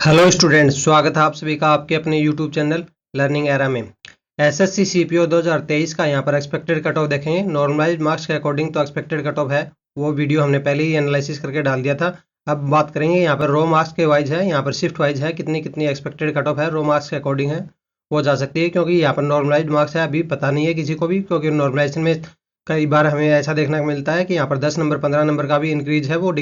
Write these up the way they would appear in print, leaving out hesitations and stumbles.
Hello students, स्वागत है आप सभी का आपके अपने यूट्यूब चैनल लर्निंग एरा में। एसएससी सीपीओ 2023 का यहाँ पर एक्सपेक्टेड कट ऑफ देखेंगे। नॉर्मलाइज्ड मार्क्स के अकॉर्डिंग तो एक्सपेक्टेड कट ऑफ है, वो वीडियो हमने पहले ही एनालिसिस करके डाल दिया था। अब बात करेंगे यहाँ पर रो मार्क्स के वाइज है, यहाँ पर शिफ्ट वाइज है, कितनी कितनी एक्सपेक्टेड कट ऑफ है रो मार्क्स के अकॉर्डिंग है वो जा सकती है, क्योंकि यहाँ पर नॉर्मलाइज्ड मार्क्स है अभी पता नहीं है किसी को भी, क्योंकि नॉर्मलाइजेशन में कई बार हमें ऐसा देखने को मिलता है कि यहाँ पर 10 नंबर 15 नंबर का भी इंक्रीज है वो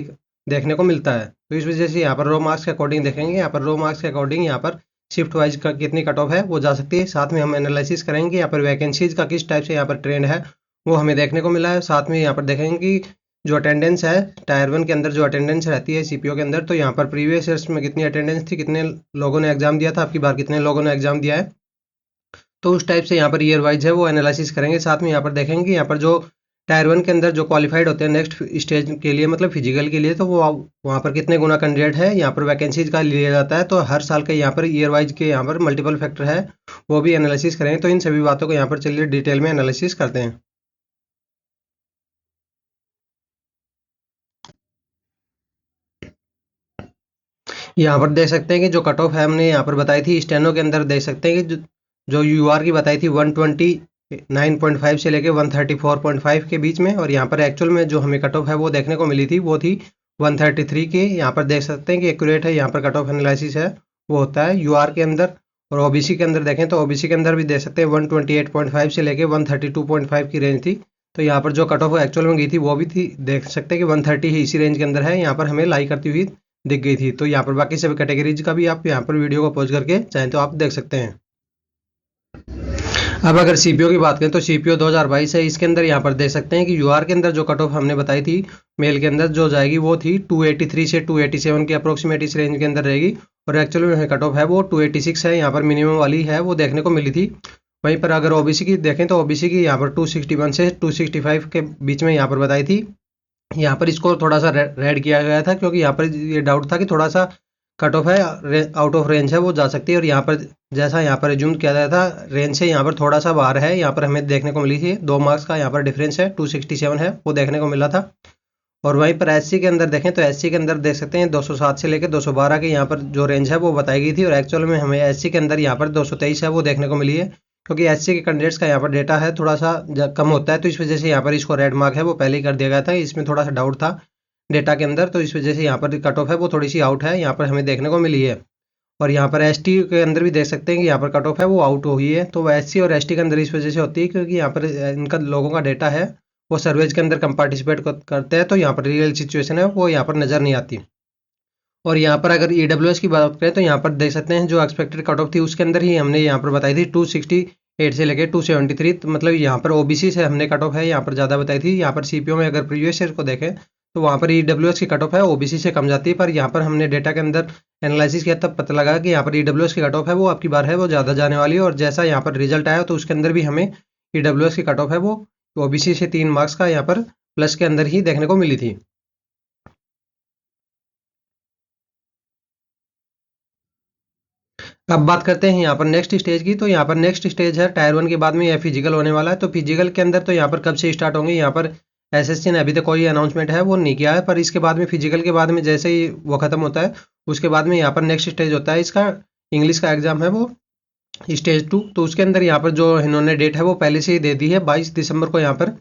देखने को मिलता है। तो इस वजह से यहाँ पर रो मार्क्स के अकॉर्डिंग देखेंगे। यहाँ पर रो मार्क्स के अकॉर्डिंग यहाँ पर शिफ्ट वाइज का कितनी कट ऑफ है वो जा सकती है। साथ में हम एनालिसिस करेंगे यहाँ पर वैकेंसीज का किस टाइप से यहाँ पर ट्रेंड है वो हमें देखने को मिला है। साथ में यहाँ पर देखेंगे कि जो अटेंडेंस है टायर 1 के अंदर जो अटेंडेंस रहती है सीपीओ के अंदर, तो यहाँ पर प्रीवियस ईयर्स में कितनी अटेंडेंस थी, कितने लोगों ने एग्जाम दिया था, आपकी बार कितने लोगों ने एग्जाम दिया है, तो उस टाइप से यहाँ पर ईयर वाइज है वो एनालिसिस करेंगे। साथ में यहाँ पर देखेंगे कि यहाँ पर जो टायर 1 के अंदर जो क्वालिफाइड होते हैं नेक्स्ट स्टेज के लिए, मतलब फिजिकल के लिए, तो वो वहाँ पर कितने गुना कैंडिडेट है यहाँ पर वैकेंसीज का लिया जाता है। तो हर साल के यहाँ पर ईयर वाइज के यहाँ पर मल्टीपल फैक्टर है वो भी एनालिसिस करेंगे। तो इन सभी बातों को यहाँ पर चलिए डिटेल में एनालिसिस करते हैं। यहाँ पर देख सकते हैं कि जो कट ऑफ है हमने यहाँ पर बताई थी स्टेनो के अंदर, देख सकते हैं कि जो यूआर की बताई थी 129.5 से लेके 134.5 के बीच में, और यहाँ पर एक्चुअल में जो हमें कट ऑफ है वो देखने को मिली थी वो थी 133 के। यहाँ पर देख सकते हैं कि एक्यूरेट है यहाँ पर कट ऑफ एनालिसिस है वो होता है यूआर के अंदर। और ओबीसी के अंदर देखें तो ओबीसी के अंदर भी देख सकते हैं 128.5 से लेके 132.5 की रेंज थी। तो यहाँ पर जो कट ऑफ एक्चुअल में गई थी वो भी थी, देख सकते हैं कि 130 ही इसी रेंज के अंदर है, यहाँ पर हमें लाई करती हुई दिख गई थी। तो यहाँ पर बाकी सभी कैटेगरीज का भी आप यहाँ पर वीडियो को पॉज करके चाहें तो आप देख सकते हैं। अब अगर सीपीओ की बात करें तो सीपीओ 2022 है, इसके अंदर यहाँ पर देख सकते हैं कि यूआर के अंदर जो कट ऑफ हमने बताई थी मेल के अंदर जो जाएगी वो थी 283 से 287 की अप्रोक्सीमेट इस रेंज के अंदर रहेगी। और एक्चुअल में कट ऑफ है वो 286 है, यहाँ पर मिनिमम वाली है वो देखने को मिली थी। वहीं पर अगर ओबीसी की देखें तो ओबीसी की यहाँ पर 261 से 265 के बीच में यहाँ पर बताई थी। यहाँ पर इसको थोड़ा सा रेड किया गया था, क्योंकि यहाँ पर ये डाउट था कि थोड़ा सा कट ऑफ है आउट ऑफ रेंज है वो जा सकती है। और यहाँ पर जैसा यहाँ पर एज्यूम किया गया था रेंज से यहाँ पर थोड़ा सा बाहर है, यहाँ पर हमें देखने को मिली थी 2 मार्क्स का यहाँ पर डिफरेंस है, 267 है वो देखने को मिला था। और वहीं पर एससी के अंदर देखें तो एससी के अंदर देख सकते हैं 207 से लेकर 212 के यहाँ पर जो रेंज है वो बताई गई थी। और एक्चुअल में हमें एससी के अंदर यहाँ पर 223 है वो देखने को मिली है, क्योंकि एससी के कैंडिडेट्स का यहाँ पर डेटा है थोड़ा सा कम होता है, तो इस वजह से यहाँ पर इसको रेड मार्क है वो पहले ही कर दिया गया था। इसमें थोड़ा सा डाउट था डेटा के अंदर, तो इस वजह से यहाँ पर कट ऑफ है वो थोड़ी सी आउट है यहाँ पर हमें देखने को मिली है। और यहाँ पर एसटी के अंदर भी देख सकते हैं कि यहाँ पर कट ऑफ है वो आउट हुई है। तो एससी और एसटी के अंदर इस वजह से होती है क्योंकि यहाँ पर इनका लोगों का डेटा है वो सर्वेज के अंदर कम पार्टिसिपेट करते हैं, तो यहाँ पर रियल सिचुएशन है वो यहाँ पर नज़र नहीं आती। और यहाँ पर अगर ईडब्ल्यूएस की बात करें तो यहाँ पर देख सकते हैं जो एक्सपेक्टेड कट ऑफ थी उसके अंदर ही हमने यहाँ पर बताई थी 268 से लेकर 273, तो मतलब यहाँ पर ओबीसी से हमने कट ऑफ है यहाँ पर ज़्यादा बताई थी। यहाँ पर सीपीओ में अगर प्रीवियस ईयर को देखें तो वहाँ पर ईडब्ल्यूएस की कट ऑफ है ओबीसी से कम जाती है, पर यहाँ पर हमने डेटा के अंदर एनालिसिस किया तब पता लगा कि यहाँ पर ईडब्ल्यूएस की कट ऑफ है वो आपकी बार है वो ज़्यादा जाने वाली है। और जैसा यहाँ पर रिजल्ट आया तो उसके अंदर भी हमें ईडब्ल्यूएस की कट ऑफ है वो ओबीसी से 3 मार्क्स का यहाँ पर प्लस के अंदर ही देखने को मिली थी। अब बात करते हैं यहाँ पर नेक्स्ट स्टेज की। तो यहाँ पर नेक्स्ट स्टेज है टायर 1 के बाद में यह फिजिकल होने वाला है। तो फिजिकल के अंदर तो यहाँ पर कब से स्टार्ट होंगे, यहाँ पर एसएससी ने अभी तक कोई अनाउंसमेंट है वो नहीं किया है, पर इसके बाद में फिजिकल के बाद में जैसे ही वो खत्म होता है उसके बाद में यहाँ पर नेक्स्ट स्टेज होता है इसका इंग्लिश का एग्जाम है वो स्टेज 2। तो उसके अंदर यहाँ पर जो इन्होंने डेट है वो पहले से ही दे दी है, 22 दिसंबर को यहाँ पर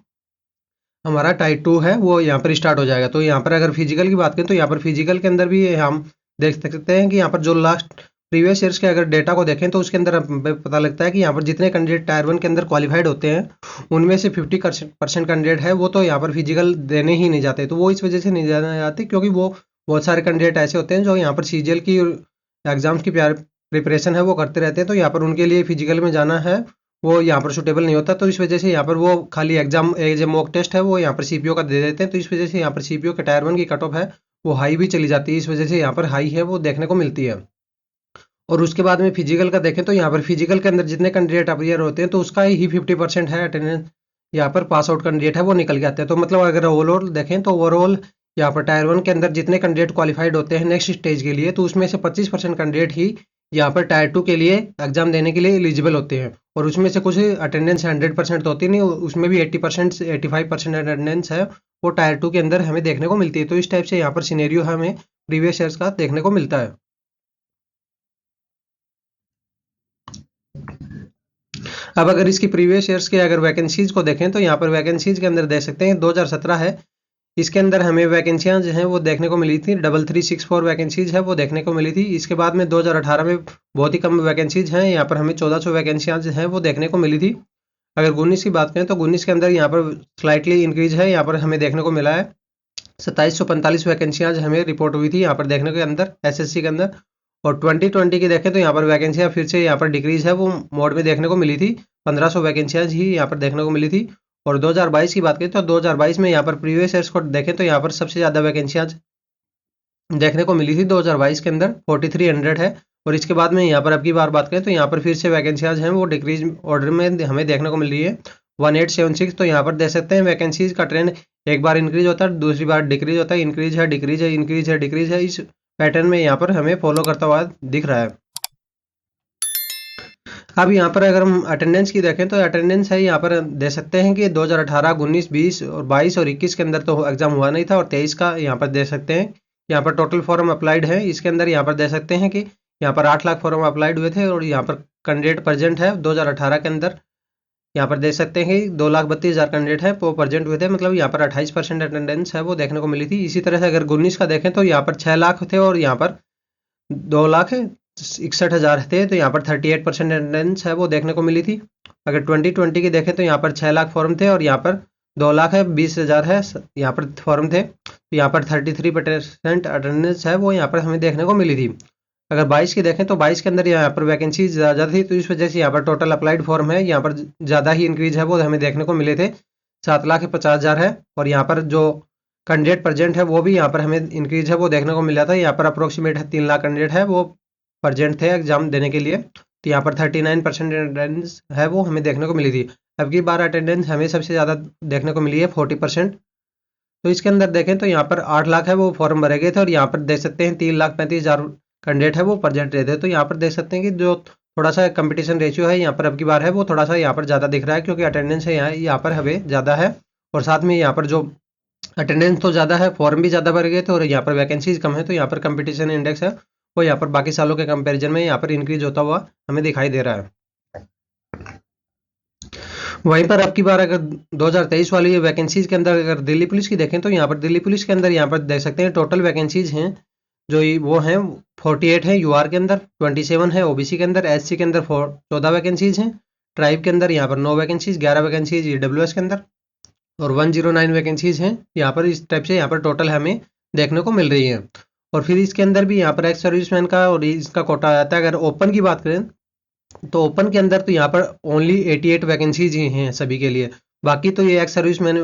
हमारा टाइप 2 है वो यहाँ पर स्टार्ट हो जाएगा। तो यहाँ पर अगर फिजिकल की बात करें तो यहाँ पर फिजिकल के अंदर भी हम देख सकते हैं कि यहाँ पर जो लास्ट प्रीवियस ईयर्स के अगर डेटा को देखें तो उसके अंदर हमें पता लगता है कि यहाँ पर जितने कैंडिडेट टायर 1 के अंदर क्वालिफाइड होते हैं उनमें से 50% कैंडिडेट है वो तो यहाँ पर फिजिकल देने ही नहीं जाते। तो वो इस वजह से नहीं जाने जाते क्योंकि वो बहुत सारे कैंडिडेट ऐसे होते हैं जो यहाँ पर सीजीएल की एग्जाम्स की प्रिपरेशन है वो करते रहते हैं, तो यहाँ पर उनके लिए फिजिकल में जाना है वो यहाँ पर सुटेबल नहीं होता। तो इस वजह से यहाँ पर वो खाली exam as a mock test है वो यहाँ पर सीपीओ का दे देते हैं। तो इस वजह से यहाँ पर सीपीओ के टायर 1 की कट ऑफ है वो हाई भी चली जाती है, इस वजह से यहाँ पर हाई है वो देखने को मिलती है। और उसके बाद में फिजिकल का देखें तो यहाँ पर फिजिकल के अंदर जितने कैंडिडेट अपियर होते हैं तो उसका ही 50% है अटेंडेंस, यहाँ पर पास आउट कैंडिडेट है वो निकल के आते हैं। तो मतलब अगर ओवरऑल देखें तो ओवरऑल यहाँ पर टायर 1 के अंदर जितने कैंडिडेट क्वालिफाइड होते हैं नेक्स्ट स्टेज के लिए, तो उसमें से 25% कैंडिडेट ही यहाँ पर टायर 2 के लिए एग्जाम देने के लिए एलिजिबल होते हैं। और उसमें से कुछ अटेंडेंस 100% तो होती नहीं, उसमें भी 80% 85% अटेंडेंस है वो टायर 2 के अंदर हमें देखने को मिलती है। तो इस टाइप से यहाँ पर सिनेरियो हमें प्रीवियस ईयर्स का देखने को मिलता है। अब अगर इसकी प्रीवियस ईयर्स के अगर वैकेंसीज को देखें तो यहाँ पर वैकेंसीज के अंदर देख सकते हैं 2017 है, इसके अंदर हमें वैकेंसियाँ जो हैं वो देखने को मिली थी 3364 वैकेंसीज है वो देखने को मिली थी। इसके बाद में 2018 में बहुत ही कम वैकेंसीज हैं, यहाँ पर हमें 1400 वैकेंसियाँ जो हैं वो देखने को मिली थी। अगर 19 की बात करें तो 19 के अंदर यहाँ पर स्लाइटली इंक्रीज है, यहाँ पर हमें देखने को मिला है 2745 वैकेंसियाँ हमें रिपोर्ट हुई थी यहाँ पर देखने के अंदर एसएससी के अंदर। और 2020 की देखें तो यहाँ पर वैकेंसियाँ फिर से यहाँ पर डिक्रीज है वो मोड में देखने को मिली थी, 1500 वैकेंसियाँ ही यहाँ पर देखने को मिली थी। और 2022 की बात करें तो 2022 में यहाँ पर प्रीवियस ईयर्स को देखें तो यहाँ पर सबसे ज़्यादा वैकेंसियाँ देखने को मिली थी 2022 के अंदर 4300 है। और इसके बाद में यहाँ पर अब की बात करें तो यहाँ पर फिर से वैकेंसियाज हैं वो डिक्रीज ऑर्डर में हमें देखने को मिल रही है 1876। तो यहाँ पर देख सकते हैं वैकेंसीज का ट्रेंड एक बार इंक्रीज होता है, दूसरी बार डिक्रीज होता है, इंक्रीज है डिक्रीज है इंक्रीज है डिक्रीज है, इस पैटर्न में यहाँ पर हमें फॉलो करता हुआ दिख रहा है। अब यहाँ पर अगर हम अटेंडेंस की देखें तो अटेंडेंस है यहाँ पर दे सकते हैं कि 2018, 19, 20 और 22 और 21 के अंदर तो एग्जाम हुआ नहीं था, और 23 का यहाँ पर दे सकते हैं। यहाँ पर टोटल फॉर्म अप्लाइड है, इसके अंदर यहाँ पर दे सकते हैं कि यहाँ पर 8 लाख फॉर्म अप्लाइड हुए थे, और यहाँ पर कैंडिडेट प्रेजेंट है 2018 के अंदर यहाँ पर देख सकते हैं कि 2,32,000 कैंडिडेट है वो प्रेजेंट हुए थे, मतलब यहाँ पर 28% अटेंडेंस है वो देखने को मिली थी। इसी तरह से अगर 19 का देखें तो यहाँ पर 6 लाख थे और यहाँ पर 2,61,000 थे, तो यहाँ पर 38% अटेंडेंस है वो देखने को मिली थी। अगर 2020 की देखें तो यहाँ पर 6 लाख फॉर्म थे और यहाँ पर 2,20,000 है यहाँ पर फॉर्म थे, तो यहाँ पर 33% अटेंडेंस है वो यहाँ पर हमें देखने को मिली थी। अगर 22 की देखें तो 22 के अंदर यहाँ पर वैकेंसी ज़्यादा थी, तो इस वजह से यहाँ पर टोटल अप्लाइड फॉर्म है यहाँ पर ज़्यादा ही इंक्रीज है वो हमें देखने को मिले थे, 7,50,000 है। और यहाँ पर जो कैंडिडेट प्रेजेंट है वो भी यहाँ पर हमें इंक्रीज है वो देखने को मिला था, यहाँ पर अप्रोक्सीमेट 3 लाख कैंडिडेट है वो प्रेजेंट थे एग्जाम देने के लिए, तो यहाँ पर 39% अटेंडेंस है वो हमें देखने को मिली थी। अब की बार अटेंडेंस हमें सबसे ज़्यादा देखने को मिली है 40%। तो इसके अंदर देखें तो यहाँ पर 8 लाख है वो फॉर्म भरे गए थे, और यहाँ पर देख सकते हैं 3,35,000 कैंडिडेट है वो प्रेजेंट रहते हैं। तो यहाँ पर देख सकते हैं कि जो थोड़ा सा कंपटीशन रेशियो है यहाँ पर अब की बार है वो थोड़ा सा यहाँ पर ज़्यादा दिख रहा है, क्योंकि अटेंडेंस है यहाँ पर हमें ज़्यादा है, और साथ में यहाँ पर जो अटेंडेंस तो ज़्यादा है, फॉर्म भी ज़्यादा भर गए थे, और यहाँ पर वैकेंसीज कम है, तो यहाँ पर कंपटीशन इंडेक्स है वो यहाँ पर बाकी सालों के कंपैरिजन में यहाँ पर इंक्रीज होता हुआ हमें दिखाई दे रहा है। वहीं पर अब की बार अगर 2023 वाली वैकेंसीज के अंदर अगर दिल्ली पुलिस की देखें तो यहाँ पर दिल्ली पुलिस के अंदर यहाँ पर देख सकते हैं टोटल वैकेंसीज हैं जो वो हैं 48 है, यूआर के अंदर 27 है, ओबीसी के अंदर, एससी के अंदर 14 वैकेंसीज हैं, ट्राइब के अंदर यहाँ पर 9 वैकेंसीज, 11 वैकेंसीज ईडब्ल्यूएस के अंदर और 109 वैकेंसीज हैं यहाँ पर। इस टाइप से यहाँ पर टोटल हमें देखने को मिल रही है। और फिर इसके अंदर भी यहाँ पर एक्स सर्विसमैन का और इसका कोटा आ जाता है। अगर ओपन की बात करें तो ओपन के अंदर तो यहाँ पर ओनली 88 वैकेंसीज ही हैं सभी के लिए, बाकी तो ये एक्स सर्विसमैन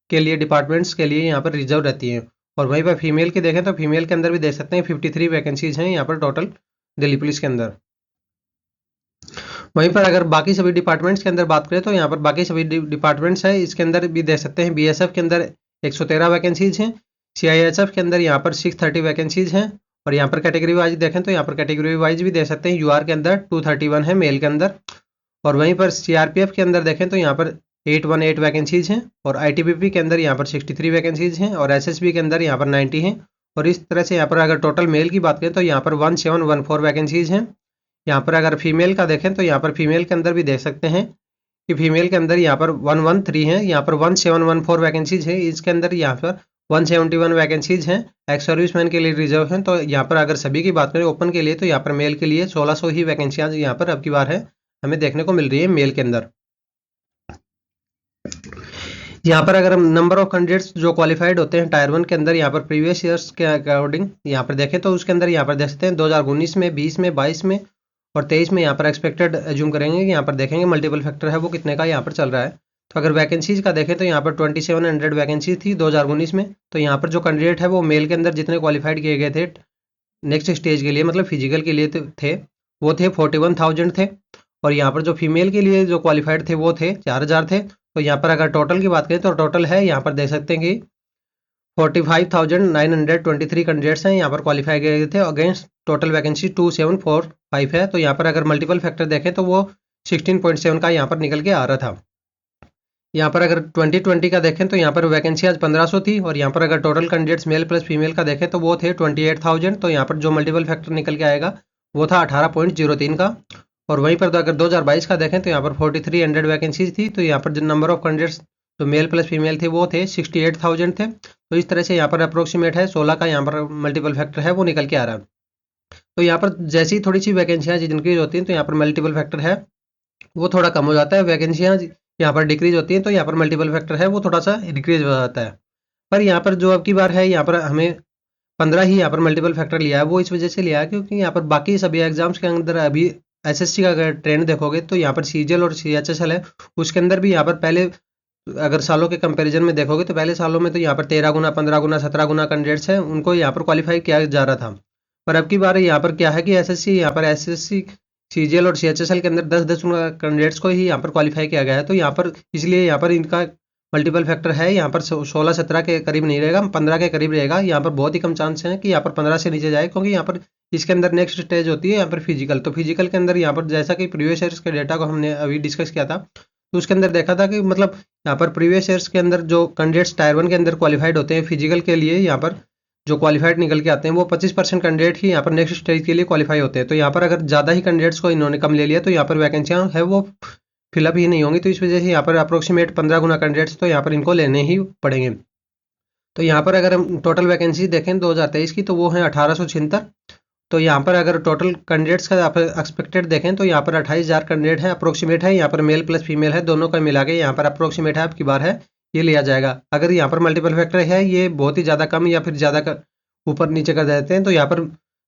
के लिए डिपार्टमेंट्स के लिए यहाँ पर रिजर्व रहती हैं। और वहीं पर फीमेल की देखें तो फीमेल के अंदर भी देख सकते हैं 53 वैकेंसीज हैं यहाँ पर टोटल दिल्ली पुलिस के अंदर। वहीं पर अगर बाकी सभी डिपार्टमेंट्स के अंदर बात करें तो यहाँ पर बाकी सभी डिपार्टमेंट्स हैं, इसके अंदर भी देख सकते हैं बीएसएफ के अंदर 113 वैकेंसीज हैं, सीआईएसएफ के अंदर यहाँ पर 630 वैकेंसीज हैं, और यहाँ पर कैटेगरी वाइज देखें तो यहाँ पर कैटेगरी वाइज भी देख सकते हैं यूआर के अंदर 231 है मेल के अंदर, और वहीं पर सीआरपीएफ के अंदर देखें तो यहाँ पर 818 वैकेंसीज हैं, और आईटीबीपी के अंदर यहाँ पर 63 वैकेंसीज हैं, और एसएसबी के अंदर यहाँ पर 90 हैं। और इस तरह से यहाँ पर अगर टोटल मेल की बात करें तो यहाँ पर 1714 वैकेंसीज हैं। यहाँ पर अगर फीमेल का देखें तो यहाँ पर फीमेल के अंदर भी देख सकते हैं कि फीमेल के अंदर यहाँ पर 113 है, यहाँ पर 1714 वैकेंसीज है, इसके अंदर यहाँ पर 171 वैकेंसीज हैं एक्स सर्विसमैन के लिए रिजर्व हैं। तो यहाँ पर अगर सभी की बात करें ओपन के लिए तो यहाँ पर मेल के लिए 1600 ही वैकेंसियाँ यहाँ पर अब की बार है हमें देखने को मिल रही है मेल के अंदर। यहाँ पर अगर हम नंबर ऑफ कैंडिडेट्स जो क्वालिफाइड होते हैं टायर 1 के अंदर यहाँ पर प्रीवियस ईयर्स के अकॉर्डिंग यहाँ पर देखें तो उसके अंदर यहाँ पर देख सकते हैं 2019 में, 20 में, 22 में और 23 में यहाँ पर एक्सपेक्टेड एज्यूम करेंगे, यहाँ पर देखेंगे मल्टीपल फैक्टर है वो कितने का यहाँ पर चल रहा है। तो अगर वैकेंसीज का देखें तो यहाँ पर 2700 वैकेंसी थी 2019 में, तो यहाँ पर जो कैंडिडेट है वो मेल के अंदर जितने क्वालिफाइड किए गए थे नेक्स्ट स्टेज के लिए मतलब फिजिकल के लिए थे वो थे 41,000 थे, और यहाँ पर जो फीमेल के लिए जो क्वालिफाइड थे वो थे 4,000 थे। तो यहाँ पर अगर टोटल की बात करें तो टोटल है यहाँ पर देख सकते हैं कि 45,923 कैंडिडेट्स हैं यहाँ पर क्वालिफाई गए थे, अगेंस्ट टोटल वैकेंसी 2745 है। तो यहाँ पर अगर मल्टीपल फैक्टर देखें तो वो 16.7 का यहाँ पर निकल के आ रहा था। यहाँ पर अगर 2020 का देखें तो यहाँ पर वैकेंसी आज 1500 थी, और यहाँ पर अगर total candidates mail plus female का देखें तो वो थे 28,000। तो यहाँ पर जो मल्टीपल फैक्टर निकल के आएगा वो था 18.03 का, और वहीं पर तो अगर 2022 का देखें तो यहाँ पर 4300 वैकेंसीज थी। तो यहाँ पर जो नंबर ऑफ कैंडिडेट्स जो मेल प्लस फीमेल थे वो थे 68,000 थे। तो इस तरह से यहाँ पर अप्रोक्सीमेट है 16 का यहाँ पर मल्टीपल फैक्टर है वो निकल के आ रहा है। तो यहाँ पर जैसी थोड़ी सी वैकेंसियाँ इंक्रीज होती हैं तो यहाँ पर मल्टीपल फैक्टर है वो थोड़ा कम हो जाता है। वैकेंसियाँ यहाँ पर डिक्रीज होती हैं तो यहाँ पर मल्टीपल फैक्टर है वो थोड़ा सा इंक्रीज हो जाता है। पर यहाँ पर जो अब की बार है यहाँ पर हमें 15 ही यहाँ पर मल्टीपल फैक्टर लिया है। वो इस वजह से लिया है क्योंकि यहाँ पर बाकी सभी एग्जाम्स के अंदर अभी एसएससी का अगर ट्रेंड देखोगे तो यहाँ पर सीजीएल और सीएचएसएल है उसके अंदर भी यहाँ पर पहले अगर सालों के कंपैरिजन में देखोगे तो पहले सालों में तो यहाँ पर 13 गुना 15 गुना 17 गुना कैंडिडेट्स हैं उनको यहाँ पर क्वालिफाई किया जा रहा था। पर अब की बार यहाँ पर क्या है कि एसएससी यहाँ पर एसएससी सीजीएल और सीएचएसएल के अंदर 10-10 कैंडिडेट्स को ही यहाँ पर क्वालिफाई किया गया है। तो यहाँ पर इसलिए यहाँ पर इनका मल्टीपल फैक्टर है यहाँ पर 16-17 के करीब नहीं रहेगा, 15 के करीब रहेगा। यहाँ पर बहुत ही कम चांस है कि यहाँ पर 15 से नीचे जाए क्योंकि यहाँ पर इसके अंदर नेक्स्ट स्टेज होती है यहाँ पर फिजिकल। तो फिजिकल के अंदर यहाँ पर जैसा कि प्रीवियस ईयर्स के डेटा को हमने अभी डिस्कस किया था तो उसके अंदर देखा था कि मतलब यहाँ पर प्रीवियस ईयर्स के अंदर जो कैंडिडेट्स टायर 1 के अंदर क्वालिफाइड होते हैं फिजिकल के लिए यहाँ पर जो क्वालिफाइड निकल के आते हैं वो 25% कैंडिडेट ही यहाँ पर नेक्स्ट स्टेज के लिए क्वालिफाई होते हैं। तो यहाँ पर अगर ज़्यादा ही कैंडिडेट्स को इन्होंने कम ले लिया तो यहाँ पर वैकेंसियाँ है वो फिलअप ही नहीं होंगी। तो इस वजह से यहाँ पर अप्रोक्सीमेट 15 गुना कैंडिडेट्स तो यहाँ पर इनको लेने ही पड़ेंगे। तो यहाँ पर अगर हम टोटल वैकेंसी देखें 2023 की तो वो है 1876। तो यहाँ पर अगर टोटल कैंडिडेट्स का आप एक्सपेक्टेड देखें तो यहाँ पर 28,000 कैंडिडेट है अप्रोक्सीमेट है। यहाँ पर मेल प्लस फीमेल है दोनों का मिला के यहाँ पर अप्रोक्सीमेट है अब की बार है ये लिया जाएगा। अगर यहाँ पर मल्टीपल फैक्टर है ये बहुत ही ज़्यादा कम या फिर ज़्यादा ऊपर नीचे कर देते हैं तो यहाँ पर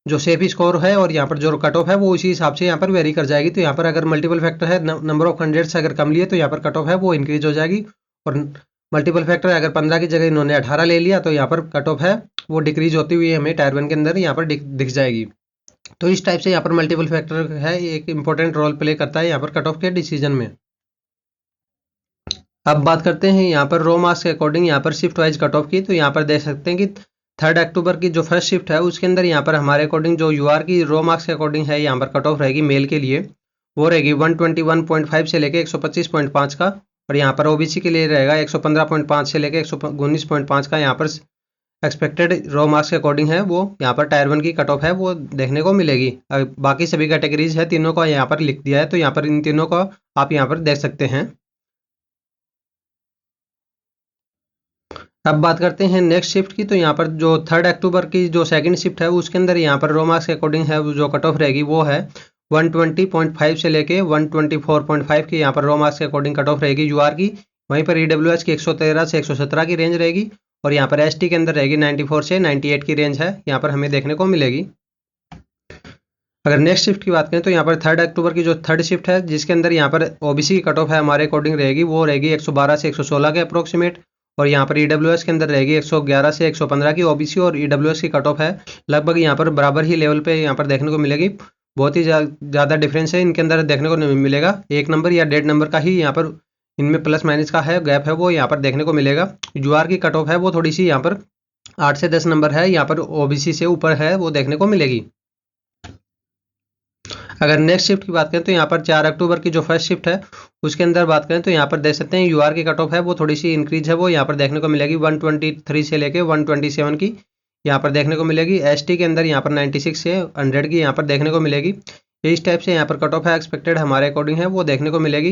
जो सेफ स्कोर है और यहाँ पर जो कट ऑफ है वो उसी हिसाब से यहाँ पर वेरी कर जाएगी। तो यहाँ पर अगर मल्टीपल फैक्टर है नंबर ऑफ कैंडिडेट्स अगर कम लिए तो यहाँ पर कट ऑफ है वो इंक्रीज हो जाएगी। और मल्टीपल फैक्टर अगर 15 की जगह इन्होंने 18 ले लिया तो यहाँ पर कट ऑफ है वो डिक्रीज होती हुई हमें टायर 1 के अंदर यहाँ पर दिख जाएगी। तो इस टाइप से यहाँ पर मल्टीपल फैक्टर है एक इंपॉर्टेंट रोल प्ले करता है यहाँ पर कट ऑफ के डिसीजन में। अब बात करते हैं यहाँ पर रो मार्क्स के अकॉर्डिंग यहाँ पर शिफ्ट वाइज कट ऑफ की। तो यहाँ पर देख सकते हैं कि 3 अक्टूबर की जो फर्स्ट शिफ्ट है उसके अंदर यहाँ पर हमारे अकॉर्डिंग जो यूआर की रो मार्क्स के अकॉर्डिंग है यहाँ पर कट ऑफ रहेगी मेल के लिए वो रहेगी 121.5 से लेके 125.5 का। और यहाँ पर ओबीसी के लिए रहेगा 115.5 से लेके 119.5 का यहाँ पर एक्सपेक्टेड रो मार्क्स के अकॉर्डिंग है वो यहाँ पर टायर 1 की कट ऑफ है वो देखने को मिलेगी। बाकी सभी कैटेगरीज है तीनों का यहाँ पर लिख दिया है तो यहाँ पर इन तीनों का आप यहाँ पर देख सकते हैं। अब बात करते हैं नेक्स्ट शिफ्ट की। तो यहाँ पर जो 3 अक्टूबर की जो सेकंड शिफ्ट है उसके अंदर यहाँ पर रो मार्क्स के अकॉर्डिंग है जो कट ऑफ रहेगी वो है 120.5 से लेके 124.5 की यहाँ पर रो मार्क्स के अकॉर्डिंग कट ऑफ रहेगी यूआर की। वहीं पर ईडब्ल्यूएस की 113 से 117 की रेंज रहेगी और यहाँ पर एसटी के अंदर रहेगी 94 से 98 की रेंज है यहाँ पर हमें देखने को मिलेगी। अगर नेक्स्ट शिफ्ट की बात करें तो यहाँ पर 3 अक्टूबर की जो थर्ड शिफ्ट है जिसके अंदर यहाँ पर ओबीसी की कट ऑफ है हमारे अकॉर्डिंग रहेगी वो रहेगी 112 से 116 के अप्रोक्सीमेट। और यहाँ पर ईडब्ल्यूएस के अंदर रहेगी 111 से 115 की ओबीसी और ईडब्ल्यूएस की कट ऑफ है लगभग यहाँ पर बराबर ही लेवल पे यहाँ पर देखने को मिलेगी। बहुत ही ज़्यादा डिफरेंस है इनके अंदर देखने को नहीं मिलेगा, 1 नंबर या 1.5 नंबर का ही यहाँ पर इनमें प्लस माइनस का है गैप है वो यहाँ पर देखने को मिलेगा। यूआर की कट ऑफ है वो थोड़ी सी यहाँ पर 8 से 10 नंबर है यहाँ पर ओबीसी से ऊपर है वो देखने को मिलेगी। अगर नेक्स्ट शिफ्ट की बात करें तो यहाँ पर 4 अक्टूबर की जो फर्स्ट शिफ्ट है उसके अंदर बात करें तो यहाँ पर देख सकते हैं यूआर की कट ऑफ है वो थोड़ी सी इंक्रीज है वो यहाँ पर देखने को मिलेगी 123 से लेके 127 की यहाँ पर देखने को मिलेगी। एसटी के अंदर यहाँ पर 96 से 100 की यहाँ पर देखने को मिलेगी। इस टाइप से यहाँ पर कट ऑफ है एक्सपेक्टेड हमारे अकॉर्डिंग है वो देखने को मिलेगी।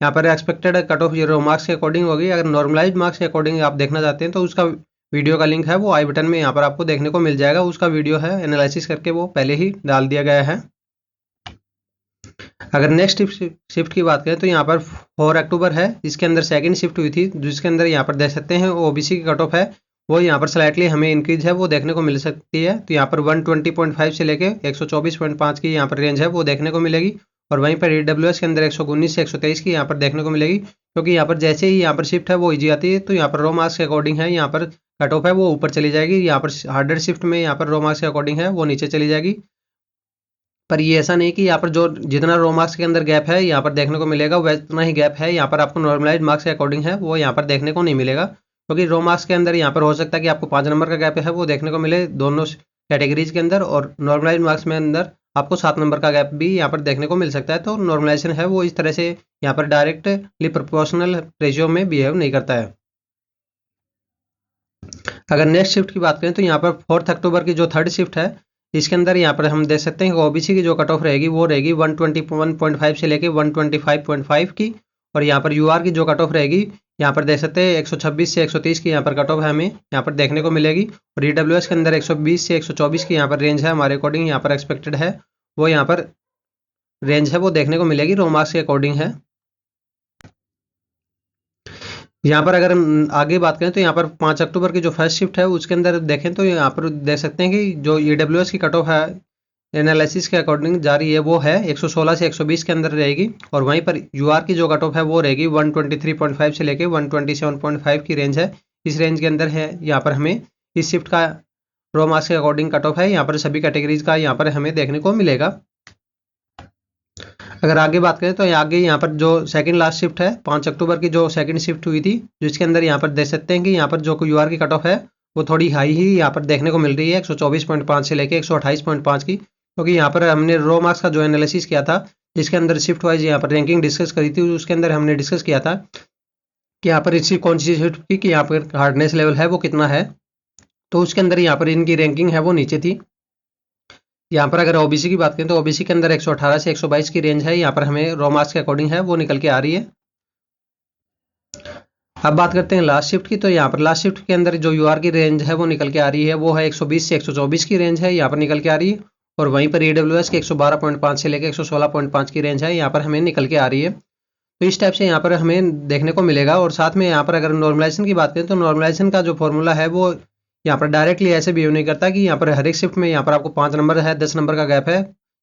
यहाँ पर एक्सपेक्टेड कट ऑफ ये मार्क्स के अकॉर्डिंग होगी। अगर नॉर्मलाइज मार्क्स के अकॉर्डिंग आप देखना चाहते हैं तो उसका वीडियो का लिंक है वो आई बटन में यहाँ पर आपको देखने को मिल जाएगा। उसका वीडियो है एनालिसिस करके वो पहले ही डाल दिया गया है। अगर नेक्स्ट शिफ्ट की बात करें तो यहाँ पर 4 अक्टूबर है इसके अंदर सेकंड शिफ्ट हुई थी जिसके अंदर यहाँ पर देख सकते हैं ओबीसी की कट ऑफ है वो यहाँ पर स्लाइटली हमें इंक्रीज है वो देखने को मिल सकती है। तो यहाँ पर 120.5 से लेके 124.5 की यहाँ पर रेंज है वो देखने को मिलेगी। और वहीं पर ईडब्ल्यूएस के अंदर 119 से 123 की यहाँ पर देखने को मिलेगी क्योंकि यहाँ पर जैसे ही यहाँ पर शिफ्ट है वो ईजी आती है तो यहाँ पर रो मार्क्स के अकॉर्डिंग है यहाँ पर कट ऑफ है वो ऊपर चली जाएगी। यहाँ पर हार्डर शिफ्ट में यहाँ पर रो मार्क्स के अकॉर्डिंग है वो नीचे चली जाएगी। पर ये ऐसा नहीं कि यहाँ पर जो जितना रो मार्क्स के अंदर गैप है यहाँ पर देखने को मिलेगा वैतना ही गैप है यहाँ पर आपको नॉर्मलाइज मार्क्स के अकॉर्डिंग है वो यहाँ पर देखने को नहीं मिलेगा। क्योंकि रो मार्क्स के अंदर यहाँ पर हो सकता है कि आपको 5 नंबर का गैप है वो देखने को मिले दोनों कैटेगरीज के अंदर और नॉर्मलाइज मार्क्स में अंदर आपको 7 नंबर का गैप भी यहाँ पर देखने को मिल सकता है। तो नॉर्मलाइजेशन है वो इस तरह से यहाँ पर डायरेक्टली प्रोपोर्शनल रेशियो में बिहेव नहीं करता है। अगर नेक्स्ट शिफ्ट की बात करें तो यहाँ पर 4 अक्टूबर की जो थर्ड शिफ्ट है इसके अंदर यहाँ पर हम देख सकते हैं कि ओबीसी की जो कट ऑफ रहेगी वो रहेगी 121.5 से लेके 125.5 की, और यहाँ पर यूआर की जो कट ऑफ रहेगी यहाँ पर देख सकते हैं 126 से 130 की यहाँ पर कट ऑफ है हमें यहाँ पर देखने को मिलेगी। और ईडब्ल्यूएस के अंदर 120 से 124 की यहाँ पर रेंज है हमारे अकॉर्डिंग, यहाँ पर एक्सपेक्टेड है वो यहाँ पर रेंज है वो देखने को मिलेगी, रो मार्क्स के अकॉर्डिंग है। यहाँ पर अगर हम आगे बात करें तो यहाँ पर 5 अक्टूबर की जो फर्स्ट शिफ्ट है उसके अंदर देखें तो यहाँ पर देख सकते हैं कि जो ईडब्ल्यूएस की कट ऑफ है एनालिसिस के अकॉर्डिंग जा रही है वो है 116 से 120 के अंदर रहेगी, और वहीं पर यूआर की जो कट ऑफ है वो रहेगी 123.5 से लेके 127.5 की रेंज है। इस रेंज के अंदर है यहाँ पर हमें इस शिफ्ट का रो मार्क्स के अकॉर्डिंग कट ऑफ है यहाँ पर सभी कैटेगरीज का यहाँ पर हमें देखने को मिलेगा। अगर आगे बात करें तो आगे यहाँ पर जो सेकंड लास्ट शिफ्ट है 5 अक्टूबर की जो सेकंड शिफ्ट हुई थी जिसके अंदर यहाँ पर देख सकते हैं कि यहाँ पर जो यूआर की कट ऑफ है वो थोड़ी हाई ही यहाँ पर देखने को मिल रही है 124.5 से लेके 128.5 की, क्योंकि यहाँ पर हमने रो मार्क्स का जो एनालिसिस किया था जिसके अंदर शिफ्ट वाइज यहाँ पर रैंकिंग डिस्कस करी थी उसके अंदर हमने डिस्कस किया था कि यहाँ पर इसी कौन सी शिफ्ट की कि यहाँ पर हार्डनेस लेवल है वो कितना है, तो उसके अंदर यहाँ पर इनकी रैंकिंग है वो नीचे थी। यहाँ पर अगर ओबीसी की बात करें तो ओबीसी के अंदर 118 से 122 की रेंज है यहाँ पर हमें रो मार्क्स के अकॉर्डिंग है वो निकल के आ रही है। अब बात करते हैं लास्ट शिफ्ट की, तो यहाँ पर लास्ट शिफ्ट के अंदर जो यूआर की रेंज है वो निकल के आ रही है वो है 120 से 124 की रेंज है यहाँ पर निकल के आ रही है, और वहीं पर ईडब्ल्यूएस की 112.5 से लेकर 116.5 की रेंज है यहाँ पर हमें निकल के आ रही है। तो इस टाइप से यहाँ पर हमें देखने को मिलेगा। और साथ में यहाँ पर अगर नॉर्मलाइजेशन की बात करें तो नॉर्मलाइजेशन का जो फॉर्मूला है वो यहाँ पर डायरेक्टली ऐसे बिहेव नहीं करता कि यहाँ पर हर एक शिफ्ट में यहाँ पर आपको 5 नंबर है 10 नंबर का गैप है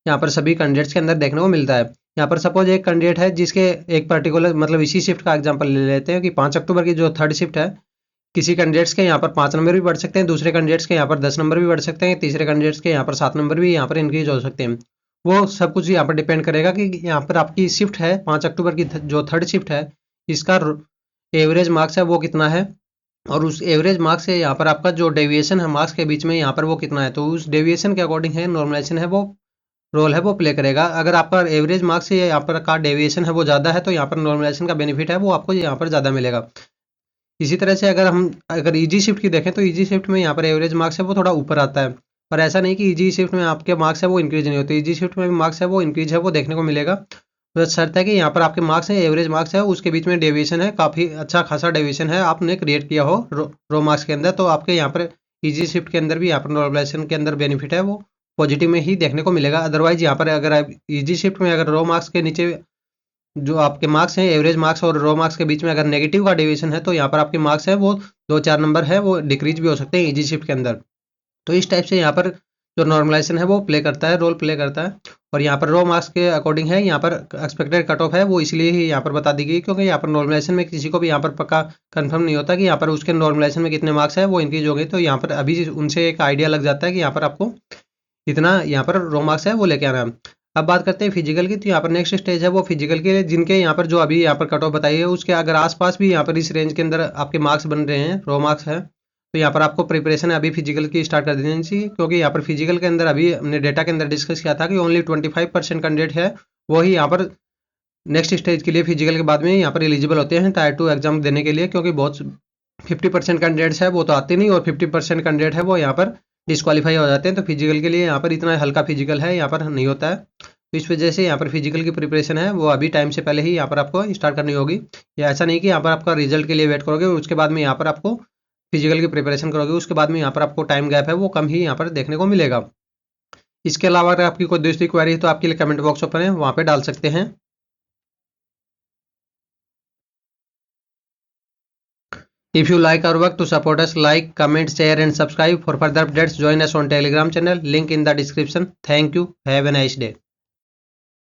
यहाँ पर सभी कैंडिडेट्स के अंदर देखने को मिलता है। यहाँ पर सपोज एक कैंडिडेट है जिसके एक पर्टिकुलर मतलब इसी शिफ्ट का एग्जांपल ले लेते हैं कि 5 अक्टूबर की जो थर्ड शिफ्ट है किसी कैंडिडेट्स के यहाँ पर 5 नंबर भी बढ़ सकते हैं, दूसरे कैंडिडेट्स के यहाँ पर 10 नंबर भी बढ़ सकते हैं, तीसरे कैंडिडेट्स के यहाँ पर 7 नंबर भी यहाँ पर इंक्रीज हो सकते हैं। वो सब कुछ यहाँ पर डिपेंड करेगा कि यहाँ पर आपकी शिफ्ट है 5 अक्टूबर की जो थर्ड शिफ्ट है इसका एवरेज मार्क्स है वो कितना है, और उस एवरेज मार्क्स से यहाँ पर आपका जो डेविएशन है मार्क्स के बीच में यहाँ पर वो कितना है, तो उस डेविएशन के अकॉर्डिंग है नॉर्मलाइजेशन है वो रोल है वो प्ले करेगा। अगर आपका एवरेज मार्क्स से यहाँ पर का डेविएशन है वो ज़्यादा है तो यहाँ पर नॉर्मलाइजेशन का बेनिफिट है वो आपको यहाँ पर ज़्यादा मिलेगा। इसी तरह से अगर ईजी शिफ्ट की देखें तो ईजी शिफ्ट में यहाँ पर एवरेज मार्क्स है वो थोड़ा ऊपर आता है, पर ऐसा नहीं कि ईजी शिफ्ट में आपके मार्क्स है वो इंक्रीज नहीं होते, ईजी शिफ्ट में भी मार्क्स है वो इंक्रीज है वो देखने को मिलेगा। तो शर्त है कि यहाँ पर आपके मार्क्स हैं एवरेज मार्क्स है उसके बीच में डेविएशन है, काफ़ी अच्छा खासा डेविएशन है आपने क्रिएट किया हो रो मार्क्स के अंदर, तो आपके यहाँ पर ईजी शिफ्ट के अंदर भी यहाँ पर नॉर्मलाइजेशन के अंदर बेनिफिट है वो पॉजिटिव में ही देखने को मिलेगा। अदरवाइज यहाँ पर अगर आप ईजी शिफ्ट में अगर रो मार्क्स के नीचे जो आपके मार्क्स हैं एवरेज मार्क्स और रो मार्क्स के बीच में अगर नेगेटिव का डेविएशन है तो यहाँ पर आपके मार्क्स है वो 2-4 नंबर है वो डिक्रीज भी हो सकते हैं ईजी शिफ्ट के अंदर। तो इस टाइप से यहाँ पर जो नॉर्मलाइजेशन है वो प्ले करता है रोल प्ले करता है, और यहाँ पर रो मार्क्स के अकॉर्डिंग है यहाँ पर एक्सपेक्टेड कट ऑफ है वो इसलिए ही यहाँ पर बता दी गई क्योंकि यहाँ पर नॉर्मलाइजेशन में किसी को भी यहाँ पर पक्का कंफर्म नहीं होता कि यहाँ पर उसके नॉर्मलाइजेशन में कितने मार्क्स है वो इंक्रीज हो गए, तो यहाँ पर अभी उनसे एक आइडिया लग जाता है कि यहाँ पर आपको इतना यहाँ पर रो मार्क्स है वो लेके आना है। अब बात करते हैं फिजिकल की, तो यहाँ पर नेक्स्ट स्टेज है वो फिजिकल के लिए जिनके यहाँ पर जो अभी यहाँ पर कट ऑफ बताई है उसके अगर आसपास भी यहाँ पर इस रेंज के अंदर आपके मार्क्स बन रहे हैं रो मार्क्स है तो यहाँ पर आपको प्रिपरेशन अभी फिजिकल की स्टार्ट कर देनी चाहिए, क्योंकि यहाँ पर फिजिकल के अंदर अभी हमने डेटा के अंदर डिस्कस किया था कि ओनली 25% कैंडिडेट है वो ही यहाँ पर नेक्स्ट स्टेज के लिए फिजिकल के बाद में यहाँ पर एलिजिबल होते हैं टायर 2 एग्जाम देने के लिए, क्योंकि बहुत 50% कैंडिडेट्स है वो तो आते नहीं और 50% कैंडिडेट है वो यहाँ पर डिस्क्वालीफाई हो जाते हैं। तो फिजिकल के लिए यहाँ पर इतना हल्का फिजिकल है यहाँ पर नहीं होता है, तो इस वजह से यहाँ पर फिजिकल की प्रिपरेशन है वो अभी टाइम से पहले ही यहाँ पर आपको स्टार्ट करनी होगी। या ऐसा नहीं कि यहाँ पर आपका रिजल्ट के लिए वेट करोगे उसके बाद में यहाँ पर आपको फिजिकल की प्रिपरेशन करोगे उसके बाद में यहाँ पर आपको टाइम गैप है वो कम ही यहाँ पर देखने को मिलेगा। इसके अलावा अगर आपकी कोई दूसरी क्वेरी है तो आपके लिए कमेंट बॉक्स ओपन है वहाँ पर डाल सकते हैं। If you like our work, to support us, like, comment, share and subscribe. For further updates, join us on Telegram channel. Link in the description. Thank you. Have a nice day.